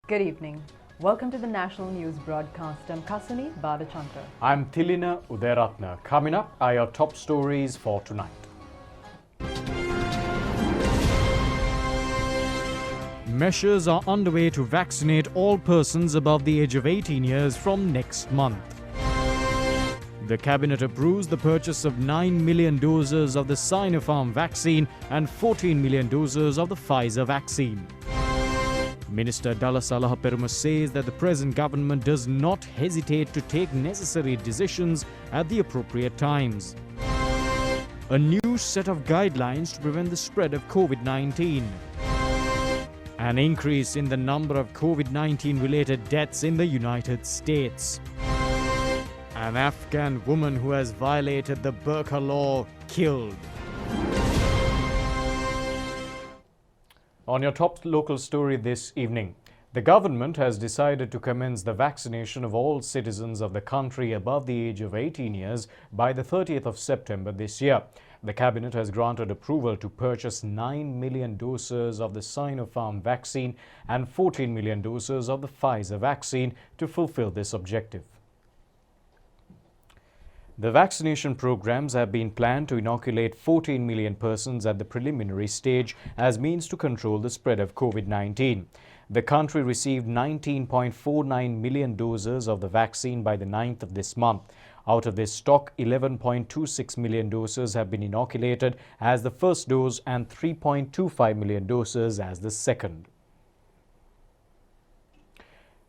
Good evening. Welcome to the National News Broadcast. I'm Kasani Badachandra. I'm Thilina Udayaratna. Coming up are your top stories for tonight. Measures are underway to vaccinate all persons above the age of 18 years from next month. The Cabinet approves the purchase of 9 million doses of the Sinopharm vaccine and 14 million doses of the Pfizer vaccine. Minister Dalasalaha Perumas says that the present government does not hesitate to take necessary decisions at the appropriate times. A new set of guidelines to prevent the spread of COVID-19. An increase in the number of COVID-19 related deaths in the United States. An Afghan woman who has violated the burqa law killed. On your top local story this evening, the government has decided to commence the vaccination of all citizens of the country above the age of 18 years by the 30th of September this year. The Cabinet has granted approval to purchase 9 million doses of the Sinopharm vaccine and 14 million doses of the Pfizer vaccine to fulfill this objective. The vaccination programs have been planned to inoculate 14 million persons at the preliminary stage as means to control the spread of COVID-19. The country received 19.49 million doses of the vaccine by the 9th of this month. Out of this stock, 11.26 million doses have been inoculated as the first dose and 3.25 million doses as the second.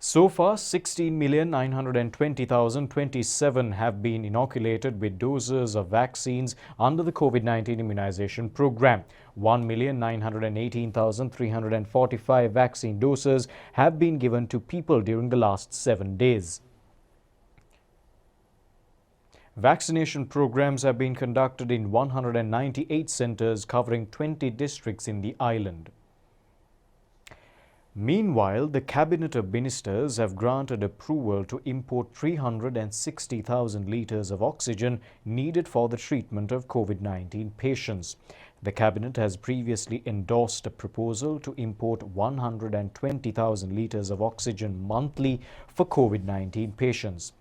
So far, 16,920,027 have been inoculated with doses of vaccines under the COVID-19 immunization program. 1,918,345 vaccine doses have been given to people during the last 7 days. Vaccination programs have been conducted in 198 centers covering 20 districts in the island. Meanwhile, the Cabinet of Ministers have granted approval to import 360,000 litres of oxygen needed for the treatment of COVID-19 patients. The Cabinet has previously endorsed a proposal to import 120,000 litres of oxygen monthly for COVID-19 patients.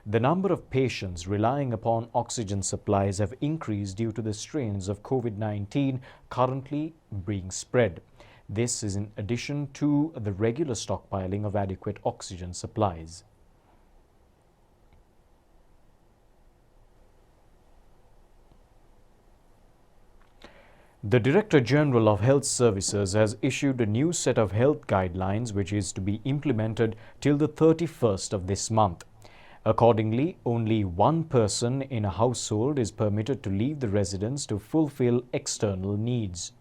The number of patients relying upon oxygen supplies have increased due to the strains of COVID-19 currently being spread. This is in addition to the regular stockpiling of adequate oxygen supplies. The Director General of Health Services has issued a new set of health guidelines which is to be implemented till the 31st of this month. Accordingly, only one person in a household is permitted to leave the residence to fulfill external needs.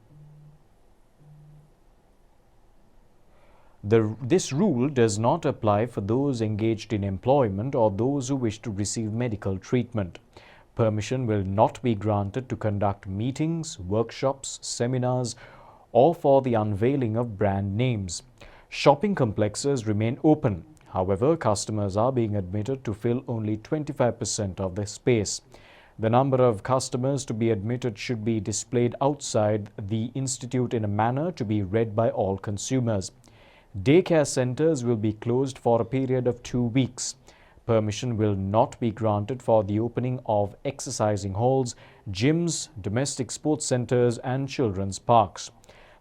This rule does not apply for those engaged in employment or those who wish to receive medical treatment. Permission will not be granted to conduct meetings, workshops, seminars, or for the unveiling of brand names. Shopping complexes remain open. However, customers are being admitted to fill only 25% of the space. The number of customers to be admitted should be displayed outside the institute in a manner to be read by all consumers. Daycare centers will be closed for a period of 2 weeks. Permission will not be granted for the opening of exercising halls, gyms, domestic sports centers and children's parks.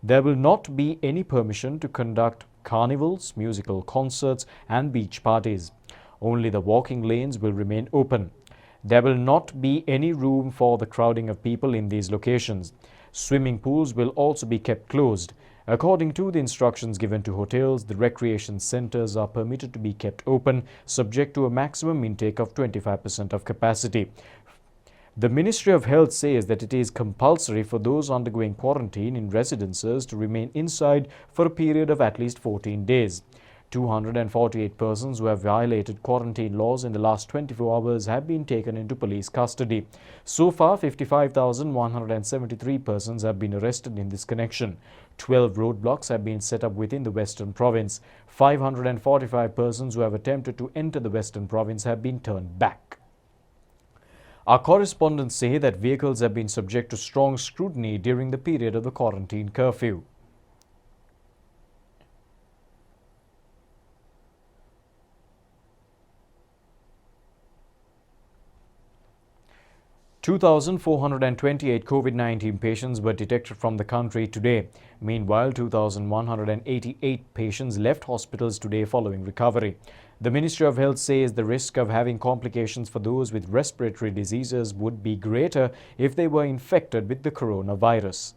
There will not be any permission to conduct carnivals, musical concerts and beach parties. Only the walking lanes will remain open. There will not be any room for the crowding of people in these locations. Swimming pools will also be kept closed. According to the instructions given to hotels, the recreation centers are permitted to be kept open, subject to a maximum intake of 25% of capacity. The Ministry of Health says that it is compulsory for those undergoing quarantine in residences to remain inside for a period of at least 14 days. 248 persons who have violated quarantine laws in the last 24 hours have been taken into police custody. So far, 55,173 persons have been arrested in this connection. 12 roadblocks have been set up within the Western Province. 545 persons who have attempted to enter the Western Province have been turned back. Our correspondents say that vehicles have been subject to strong scrutiny during the period of the quarantine curfew. 2,428 COVID-19 patients were detected from the country today. Meanwhile, 2,188 patients left hospitals today following recovery. The Ministry of Health says the risk of having complications for those with respiratory diseases would be greater if they were infected with the coronavirus.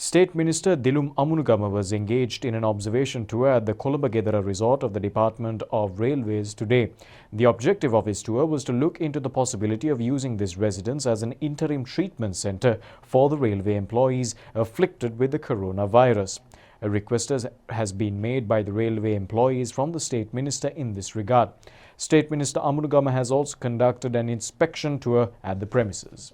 State Minister Dilum Amunugama was engaged in an observation tour at the Kolabagedara resort of the Department of Railways today. The objective of his tour was to look into the possibility of using this residence as an interim treatment centre for the railway employees afflicted with the coronavirus. A request has been made by the railway employees from the State Minister in this regard. State Minister Amunugama has also conducted an inspection tour at the premises.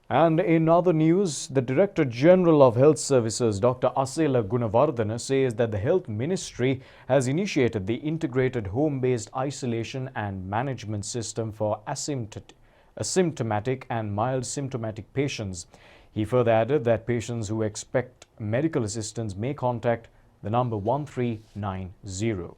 And in other news, the Director General of Health Services, Dr. Asela Gunawardena, says that the Health Ministry has initiated the Integrated Home-Based Isolation and Management System for asymptomatic and mild symptomatic patients. He further added that patients who expect medical assistance may contact the number 1390.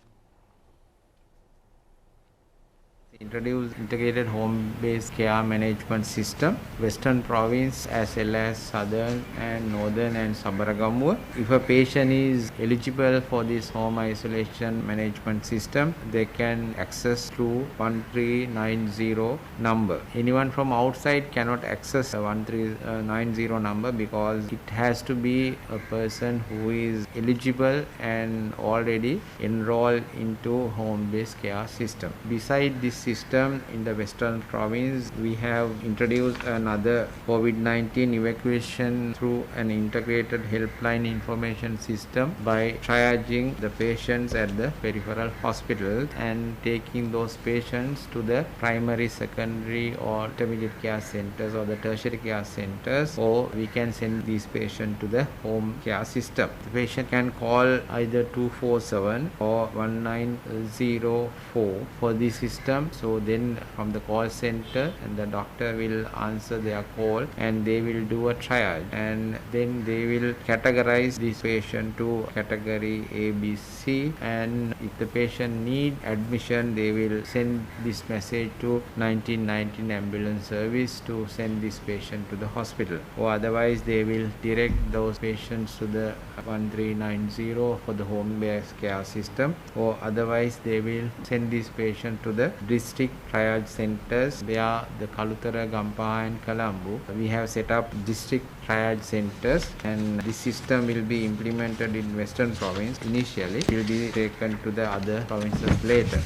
Introduce integrated home-based care management system, Western Province as well as Southern and Northern and Sabaragamuwa. If a patient is eligible for this home isolation management system, they can access through 1390 number. Anyone from outside cannot access a 1390 number because it has to be a person who is eligible and already enrolled into home-based care system. Beside this system in the Western Province, we have introduced another COVID-19 evacuation through an integrated helpline information system by triaging the patients at the peripheral hospitals and taking those patients to the primary, secondary or intermediate care centers or the tertiary care centers, or we can send these patients to the home care system. The patient can call either 247 or 1904 for this system. So then from the call center, and the doctor will answer their call and they will do a triage, and then they will categorize this patient to category A, B, C, and if the patient need admission, they will send this message to 1919 ambulance service to send this patient to the hospital, or otherwise they will direct those patients to the 1390 for the home-based care system, or otherwise they will send this patient to the district triage centers where the Kalutara, Gampa and Colombo. We have set up district triage centers, and this system will be implemented in Western Province initially. It will be taken to the other provinces later.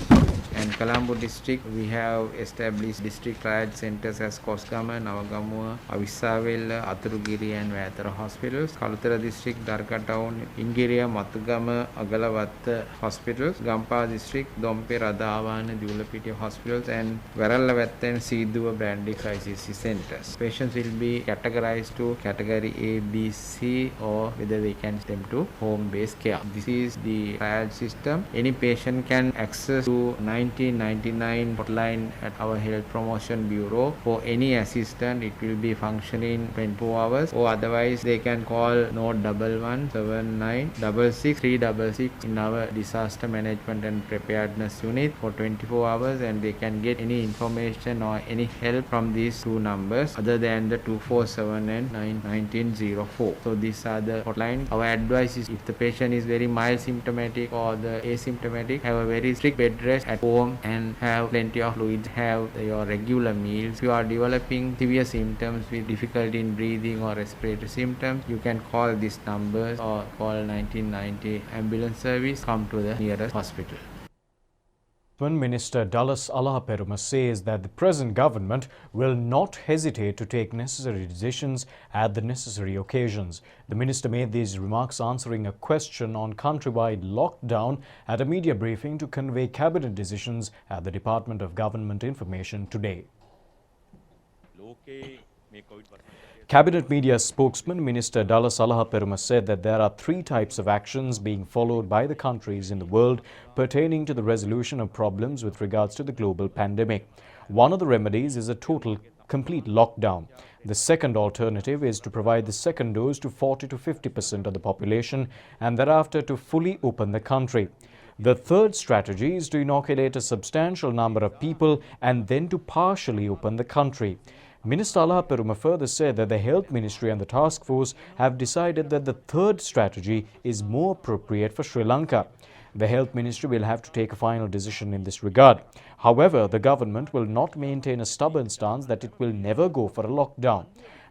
And Colombo district, we have established district triage centers as Koskama, Nawagamuwa, Avisavella, Aturugiri and Vathara hospitals. Kalutara district, Darka town, Ingiriya, Matugama, Agalawatta hospitals. Gampa district, Dompe, Radava and Dulapiti hospitals, and Varalawatta and Siduwa Brandi ICC centers. Patients will be categorized to category A, B, C, or whether we can send them to home-based care. This is the triage system. Any patient can access to 1999 hotline at our Health Promotion Bureau for any assistance. It will be functioning 24 hours, or otherwise they can call 0117966 in our disaster management and preparedness unit for 24 hours, and they can get any information or any help from these two numbers other than the 247 and 1904. So these are the hotlines. Our advice is, if the patient is very mild symptomatic or the asymptomatic, have a very strict bed rest at home and have plenty of fluids, have your regular meals. If you are developing severe symptoms with difficulty in breathing or respiratory symptoms, you can call these numbers or call 1990 ambulance service, come to the nearest hospital. Minister Dallas Alahaperuma says that the present government will not hesitate to take necessary decisions at the necessary occasions. The minister made these remarks answering a question on countrywide lockdown at a media briefing to convey cabinet decisions at the Department of Government Information today. Cabinet media spokesman Minister Dallas Alahaperuma said that there are three types of actions being followed by the countries in the world pertaining to the resolution of problems with regards to the global pandemic. One of the remedies is a complete lockdown. The second alternative is to provide the second dose to 40 to 50% of the population and thereafter to fully open the country. The third strategy is to inoculate a substantial number of people and then to partially open the country. Minister Alahaperuma further said that the Health Ministry and the task force have decided that the third strategy is more appropriate for Sri Lanka. The Health Ministry will have to take a final decision in this regard. However, the government will not maintain a stubborn stance that it will never go for a lockdown.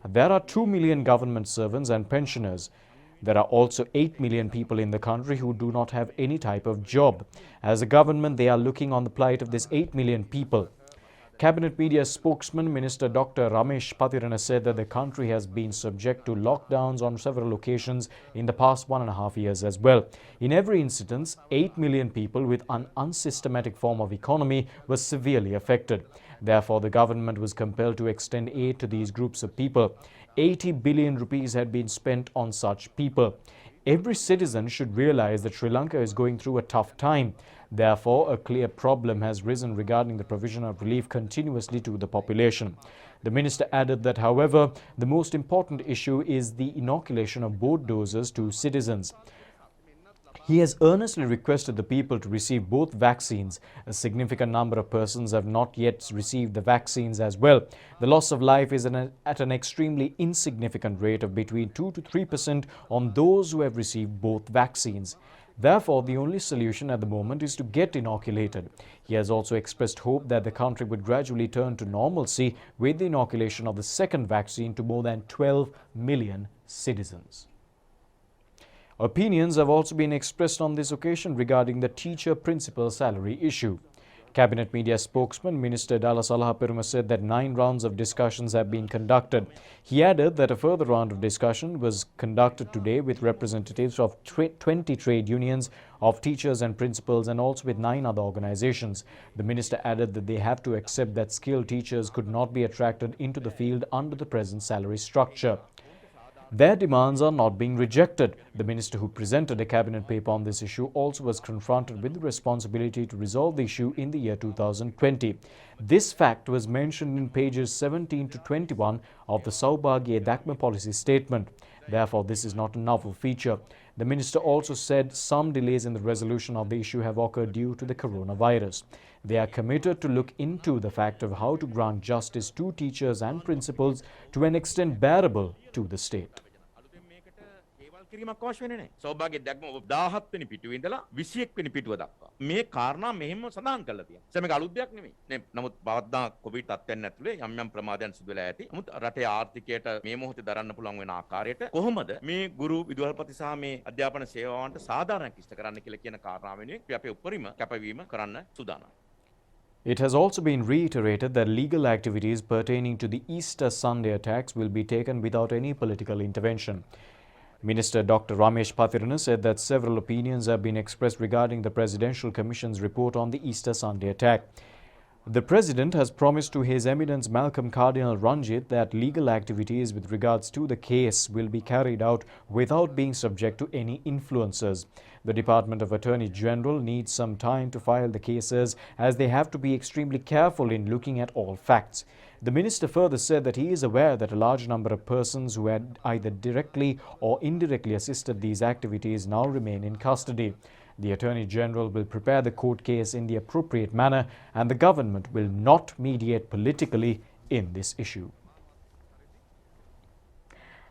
There are 2 million government servants and pensioners. There are also 8 million people in the country who do not have any type of job. As a government, they are looking on the plight of this 8 million people. Cabinet Media spokesman Minister Dr. Ramesh Pathirana said that the country has been subject to lockdowns on several occasions in the past 1.5 years as well. In every instance, 8 million people with an unsystematic form of economy were severely affected. Therefore, the government was compelled to extend aid to these groups of people. 80 billion rupees had been spent on such people. Every citizen should realize that Sri Lanka is going through a tough time. Therefore, a clear problem has risen regarding the provision of relief continuously to the population. The minister added that, however, the most important issue is the inoculation of both doses to citizens. He has earnestly requested the people to receive both vaccines. A significant number of persons have not yet received the vaccines as well. The loss of life is at an extremely insignificant rate of between 2 to 3% on those who have received both vaccines. Therefore, the only solution at the moment is to get inoculated. He has also expressed hope that the country would gradually turn to normalcy with the inoculation of the second vaccine to more than 12 million citizens. Opinions have also been expressed on this occasion regarding the teacher-principal salary issue. Cabinet Media spokesman Minister Dallas Alahaperuma said that 9 rounds of discussions have been conducted. He added that a further round of discussion was conducted today with representatives of 20 trade unions, of teachers and principals, and also with 9 other organizations. The minister added that they have to accept that skilled teachers could not be attracted into the field under the present salary structure. Their demands are not being rejected. The minister who presented a cabinet paper on this issue also was confronted with the responsibility to resolve the issue in the year 2020. This fact was mentioned in pages 17 to 21 of the Saubhagya Dakma policy statement. Therefore, this is not a novel feature. The minister also said some delays in the resolution of the issue have occurred due to the coronavirus. They are committed to look into the fact of how to grant justice to teachers and principals to an extent bearable to the state. කිරීමක් අවශ්‍ය වෙන්නේ නැහැ. සෞභාග්‍ය දැක්ම 17 වෙනි පිටුවේ ඉඳලා 21 වෙනි පිටුව දක්වා. මේ කාරණා මෙහෙම සඳහන් කරලා තියෙනවා. මේක අලුත් දෙයක් නෙමෙයි. නේ නමුත් පවත්නා කොවිඩ් තත්ත්වයන් ඇතුලේ යම් යම් ප්‍රමාදයන් සිදු වෙලා ඇති. නමුත් රටේ ආර්ථිකයට මේ මොහොතේ දරන්න පුළුවන් වෙන ආකාරයට කොහොමද මේ ගුරු විදුහල්පති සහ මේ අධ්‍යාපන සේවාවන්ට සාධාරණ කිෂ්ඨ කරන්න කියලා කියන කාරණාව වෙනුවෙන් අපි උපරිම කැපවීම කරන්න සූදානම්. It has also been reiterated that legal activities pertaining to the Easter Sunday attacks will be taken without any political intervention. Minister Dr. Ramesh Pathirana said that several opinions have been expressed regarding the Presidential Commission's report on the Easter Sunday attack. The President has promised to His Eminence Malcolm Cardinal Ranjit that legal activities with regards to the case will be carried out without being subject to any influencers. The Department of Attorney General needs some time to file the cases as they have to be extremely careful in looking at all facts. The minister further said that he is aware that a large number of persons who had either directly or indirectly assisted these activities now remain in custody. The Attorney General will prepare the court case in the appropriate manner and the government will not mediate politically in this issue.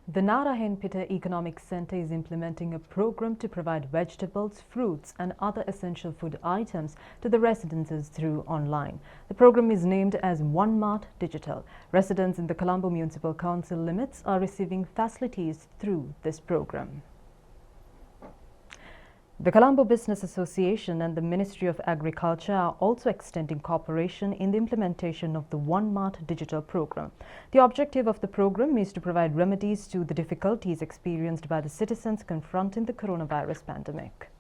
The Narayanpeta Economic Centre is implementing a program to provide vegetables, fruits and other essential food items to the residents through online. The program is named as One Mart Digital. Residents in the Colombo Municipal Council limits are receiving facilities through this program. The Colombo Business Association and the Ministry of Agriculture are also extending cooperation in the implementation of the One Mart Digital program. The objective of the program is to provide remedies to the difficulties experienced by the citizens confronting the coronavirus pandemic.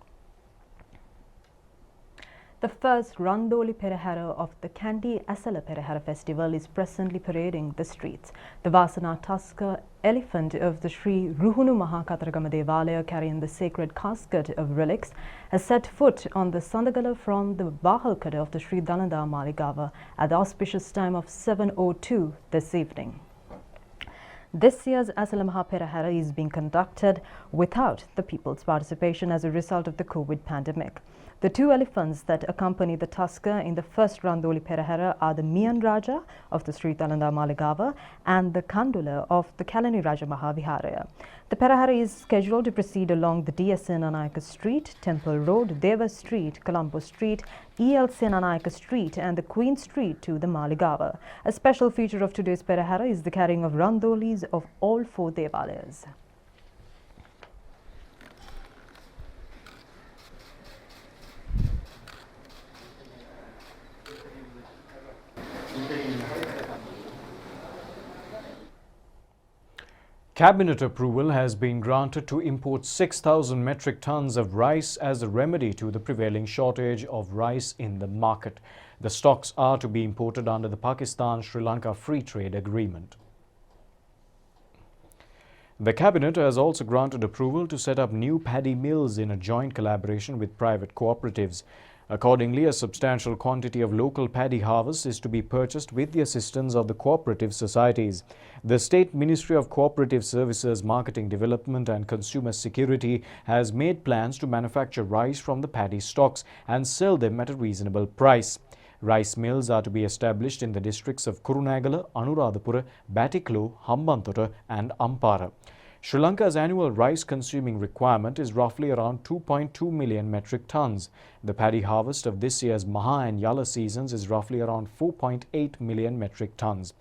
The first Randoli Perahara of the Kandi Asala Perahara festival is presently parading the streets. The Vasana Tusker elephant of the Sri Ruhunu Mahakataragama Devalaya, carrying the sacred casket of relics, has set foot on the Sandagala from the Bahalkada of the Sri Danada Maligava at the auspicious time of 7:02 this evening. This year's Asala Mahaperahara is being conducted without the people's participation as a result of the COVID pandemic. The two elephants that accompany the tusker in the first Randoli Perahara are the Mian Raja of the Sri Talanda Maligava and the Kandula of the Kalani Raja Mahaviharaya. The Perahara is scheduled to proceed along the D.S. Senanayaka Street, Temple Road, Deva Street, Colombo Street, E.L. Senanayaka Street and the Queen Street to the Maligava. A special feature of today's Perahara is the carrying of randolis of all four devalayas. Cabinet approval has been granted to import 6,000 metric tons of rice as a remedy to the prevailing shortage of rice in the market. The stocks are to be imported under the Pakistan-Sri Lanka Free Trade Agreement. The Cabinet has also granted approval to set up new paddy mills in a joint collaboration with private cooperatives. Accordingly, a substantial quantity of local paddy harvest is to be purchased with the assistance of the cooperative societies. The State Ministry of Cooperative Services, Marketing Development and Consumer Security has made plans to manufacture rice from the paddy stocks and sell them at a reasonable price. Rice mills are to be established in the districts of Kurunegala, Anuradhapura, Batticaloa, Hambantota and Ampara. Sri Lanka's annual rice consuming requirement is roughly around 2.2 million metric tons. The paddy harvest of this year's Maha and Yala seasons is roughly around 4.8 million metric tons.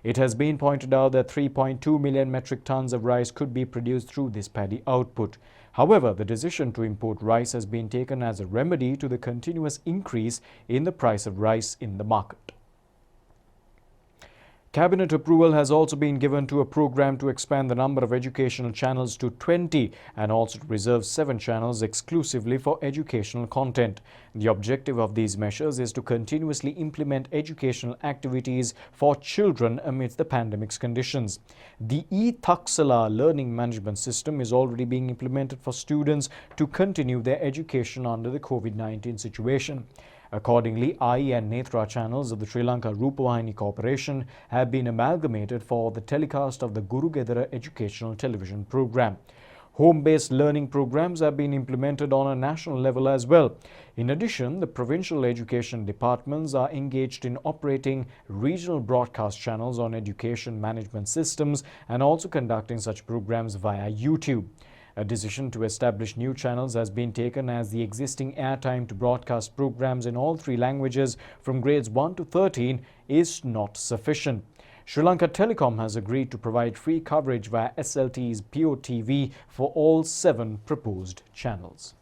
It has been pointed out that 3.2 million metric tons of rice could be produced through this paddy output. However, the decision to import rice has been taken as a remedy to the continuous increase in the price of rice in the market. Cabinet approval has also been given to a program to expand the number of educational channels to 20 and also to reserve 7 channels exclusively for educational content. The objective of these measures is to continuously implement educational activities for children amidst the pandemic's conditions. The e-Taksala learning management system is already being implemented for students to continue their education under the COVID-19 situation. Accordingly, Eye and Netra channels of the Sri Lanka Rupavahini Corporation have been amalgamated for the telecast of the Guru Gedara educational television program. Home-based learning programs have been implemented on a national level as well. In addition, the provincial education departments are engaged in operating regional broadcast channels on education management systems and also conducting such programs via YouTube. A decision to establish new channels has been taken as the existing airtime to broadcast programs in all 3 languages from grades 1 to 13 is not sufficient. Sri Lanka Telecom has agreed to provide free coverage via SLT's POTV for all 7 proposed channels.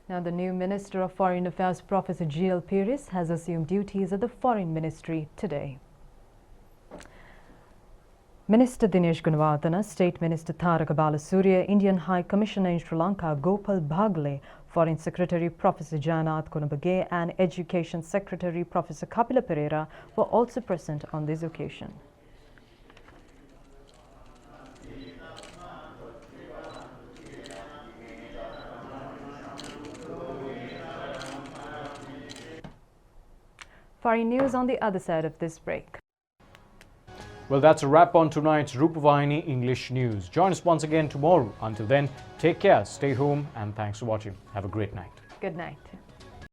Now, the new Minister of Foreign Affairs, Professor G.L. Peiris, has assumed duties at the Foreign Ministry today. Minister Dinesh Gunawardena, State Minister Tharaka Balasurya, Indian High Commissioner in Sri Lanka Gopal Bhagle, Foreign Secretary Professor Janath Konabage and Education Secretary Professor Kapila Pereira were also present on this occasion. Foreign news on the other side of this break. Well, that's a wrap on tonight's Rupavahini English News. Join us once again tomorrow. Until then, take care, stay home, and thanks for watching. Have a great night. Good night.